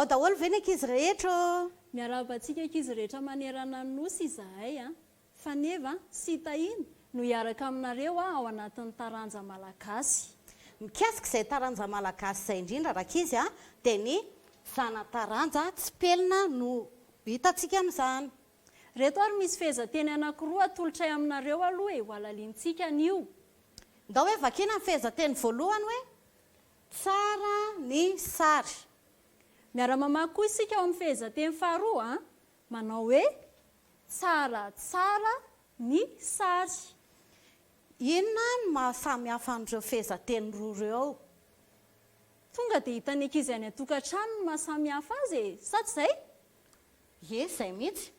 daholo ve ny ankizy rehetra? Miarabantsika ankizy rehetra manerana ny nosy izahay fa neva sy tahiny no hiaraka aminareo ao anatin'ny taranja malagasy. Mikasika izay taranja malagasy izay indrindra rakizy dia ny zana-taranja Tsipelina no hitantsika amin'izany. Reto ary misy fehezanteny anankiroa atolotray aminareo aloha ho alaliantsika an'io. Ndao hoe vakina ny fehezanteny voalohany hoe tsara ny sary. Miara-mamaky koa isika ao amin'ny fehezanteny faharoa manao hoe tsaratsara ny sary. Inona ny mahasamihafa an'ireo fehezanteny roa ireo? Tonga dia hitany ankizy any an-tokantrano no mahasamihafa azy sa tsy izay? Ie, izay mihitsy.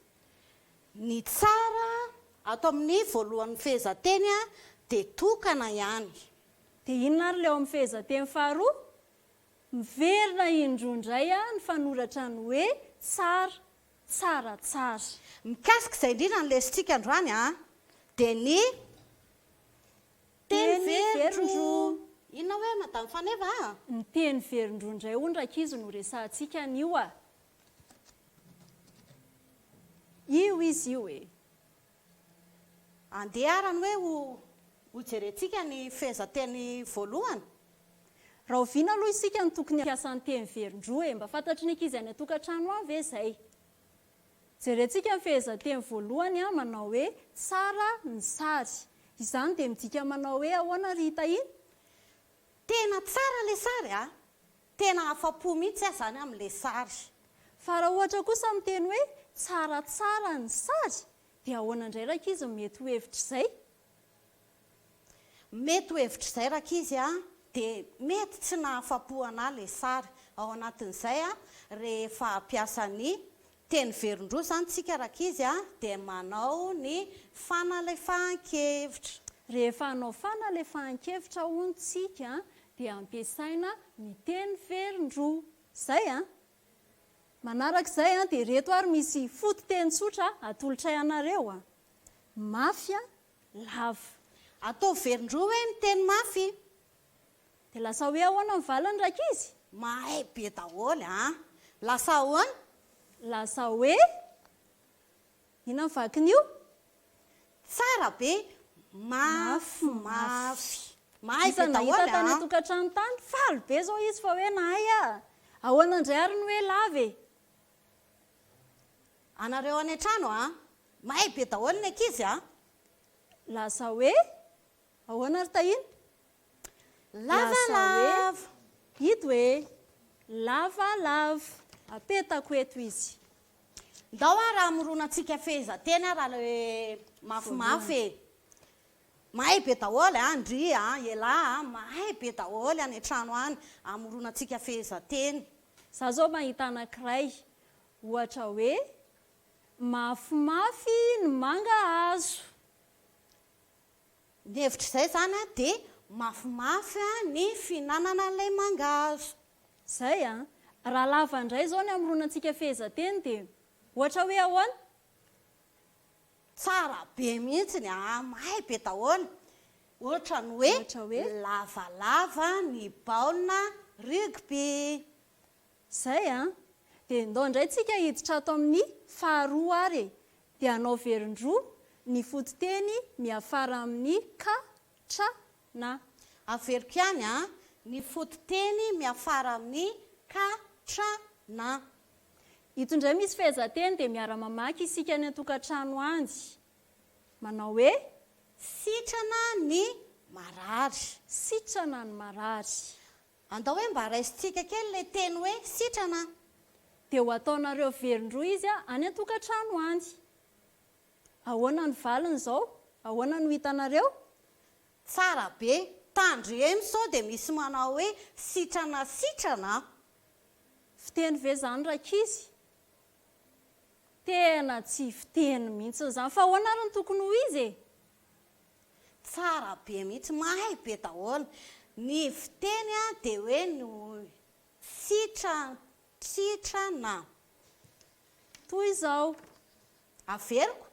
Ny tsara ato amin'ny voalohan'ny fehezanteny dia tokana ihany. Dia inona ary leo amin'ny fehezanteny faharoa? Miverina indroindray ny fanoratra ny hoe tsara, tsaratsara. Mikasika izay indrindra ny lesontsika androany dia ny teny verindro. Inona hoe madamo Faneva? Ny teny verindro indray hoy ny rakizy no resahantsika an'io Io izy io e. Andeharany hoe ho jerentsika ny fehezanteny voalohany. Raha oviana aloha isika ny tokony ampiasany teny verindro mba fantatry ny ankizy any an-tokantrano avy izay. Jerentsika ny fehezanteny voalohany manao hoe tsara ny sary. Izany dia midika manao hoe ahoana ry hita iny? Tena tsara le sary tena afa-po mihitsy zany amin'le sary. Fa raha ohatra kosa miteny hoe tsaratsara ny sary dia ahoana indray rakizy mety ho hevitra izay? Mety ho hevitra izay rakizy dia mety tsy nahafa-po anahy le sary. Ao anatin'izay rehefa ampiasany teny verindro zany tsika rakizy dia manao ny fanalefahan-kevitra. Rehefa hanao fanalefahan-kevitra hono-tsika dia ampiasaina ny teny verindro. Izay manaraka izay dia reto ary misy foto-teny tsotra atolotray anareo mafy lava. Atao verindro hoe ny teny mafy. Dia lasa hoe ahoana ny valany rakizy? Mahay be daholo Lasa ahoana? Lasa hoe inona ny vakin'io? Tsara be, mafimafy. Mahay be Isany nahita tany daholo an-tokantrano tany faly be zao izy fa hoe nahay ahoana indray ary ny hoe lava e. Anareo any an-trano mahay be daholo ny ankizy Lasa hoe ahoana ry tahiny? Lavalava. Hito hoe lavalava. Apetako eto izy. Ndao raha moronantsika fehezanteny raha le mafimafy mahay be daholo ndry ela mahay be daholo any an-trano any amoronantsika fehezanteny. Za zao mahita anankiray ohatra hoe mafimafy ny manga hazo. Ny hevitra izay zany dia mafimafy ny finanana ilay mangahazo. Izay raha lava indray zao ny amoronantsika fehezanteny dia ohatra hoe ahoana? Tsara be mihitsy mahay be daholo. Ohatra ny hoe lavalava ny baolina rugby. Izay dia ndao indray tsika hiditra ato amin'ny faharoa ary dia hanao verindroa ny foto-teny miafara amin'ny ka, tra, na. Averiko ihany ny foto-teny miafara amin'ny ka, tra, na. Ito indray misy fehezanteny dia miara-mamaky isika any an-tokantrano andy. Manao hoe sitrana ny marary. Sitrana ny marary. Andao hoe mba raisintsika kely le teny hoe sitrana. Dia ho ataonareo verindroa izy any an-tokantrano andy. Ahoana ny valiny izao? Ahoana no hitanareo? Tsara be. Tandremo sao dia misy manao hoe sitrana sitrana. Fiteny ve zany rakizy? Tena tsy fiteny mihitsy zany. Fa ahoana ary ny tokony ho izy? Tsara be mihitsy, mahay be daholo. Ny fiteny dia hoe no sitrana. Toy izao. Averiko.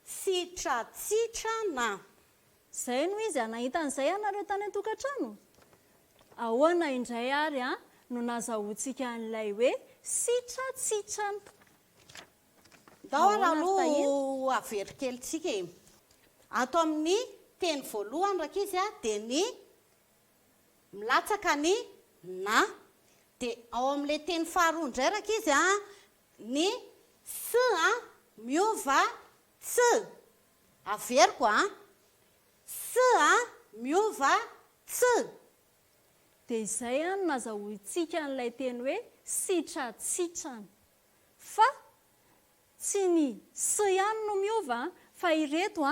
Sitrana. Izay no izy nahita an'izay anareo tany an-tokantrano. Ahoana indray ary no nazahoantsika an'ilay hoe sitratsitrana. Dao raha aloha averikelitsika e. Ato amin'ny teny voalohany raka izy dia ny milatsaka ny na. Dia ao amin'ilay teny faharoa indray raka izy ny s miova ts. Averiko s miova ts. Dia izay no nazahoantsika an'ilay teny hoe sitratsitrana. Fa tsy ny s ihany no miova fa ireto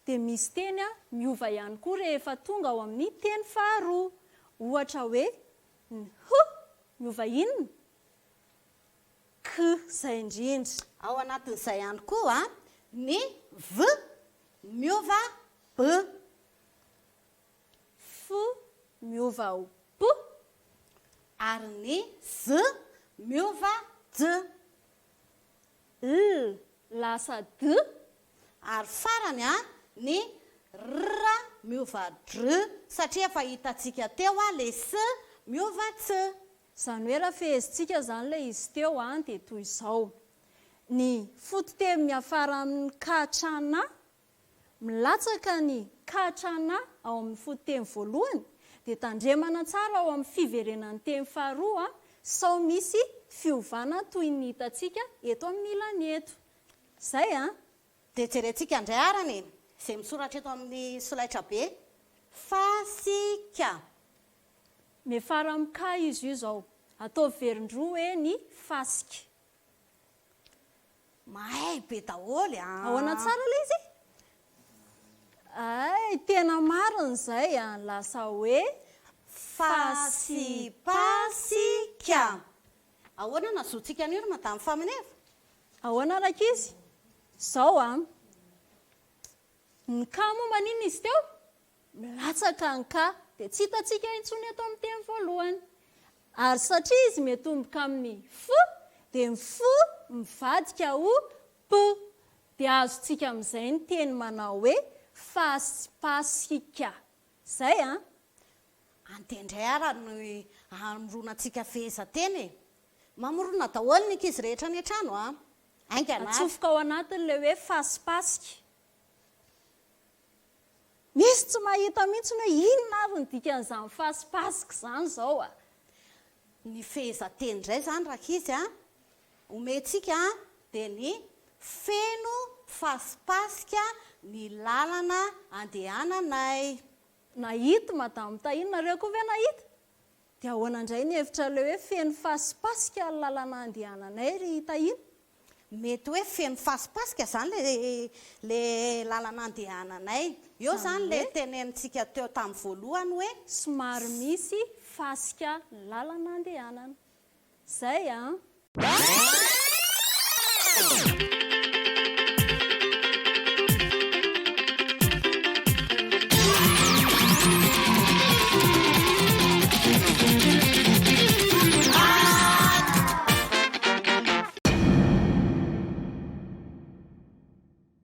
dia misy teny miova ihany koa rehefa tonga ao amin'ny teny faharoa. Ohatra hoe ny h miova inona? K izay indrindra. Ao anatin'izay ihany koa ny v miova b. F miova ho p. Ary ny z miova j. L lasa d. Ary farany ny r miova dr. Satria efa hitantsika teo ilay s miova ts. Izany hoe raha fehezintsika izany ilay izy teo dia toy izao. Ny fototeny miafara amin'ny katrana milatsaka ny katrana ao amin'ny fototeny voalohany dia tandremana tsara ao amin'ny fiverenan'ny teny faharoa sao misy fiovana toy ny hitantsika eto amin'ny ilany eto. Izay dia jerentsika indray arany izay misoratra eto amin'ny solaitra be. Fasika. Miafara amin'ny ka izy io zao. Atao verindroa hoe ny fasika. Mahay be daholo Ahoana tsara ilay izy? Ay, tena marina izay lasa hoe fasipasika. Ahoana nazoantsika an'io madamo Famineva? Ahoana raka izy? Zao ny ka moa manina izy teo? Milatsaka ny ka. Dia tsy hitantsika intsony eto amin'ny teny voalohany. Ary satria izy mitomboka amin'ny f dia ny f mivadika ho p. Dia azontsika amin'izay ny teny manao hoe fasipasika. Izay Antendray ara no amoronantsika fehezanteny. Mamorona daholo ny ankizy rehetra ny an-trano atsofoka ao anatin'ilay hoe fasipasika. Misy tsy mahita mihitsy hoe inona ary ny dikan'izany fasipasika izany izao Ny fehezanteny indray izany raka izy omentsika dia ny feno fasipasika ny lalana andehananay. Nahita madamo tahiny, nareo koa ve nahita? Dia ahoana indray ny hevitra ilay hoe feno fasipasika ny lalana andehananay ry tahiny? Mety hoe feno fasipasika izany le lalana andehananay. Eo izany ilay tenenintsika teo tamin'ny voalohany hoe somary misy fasika lalana andehanana. Izay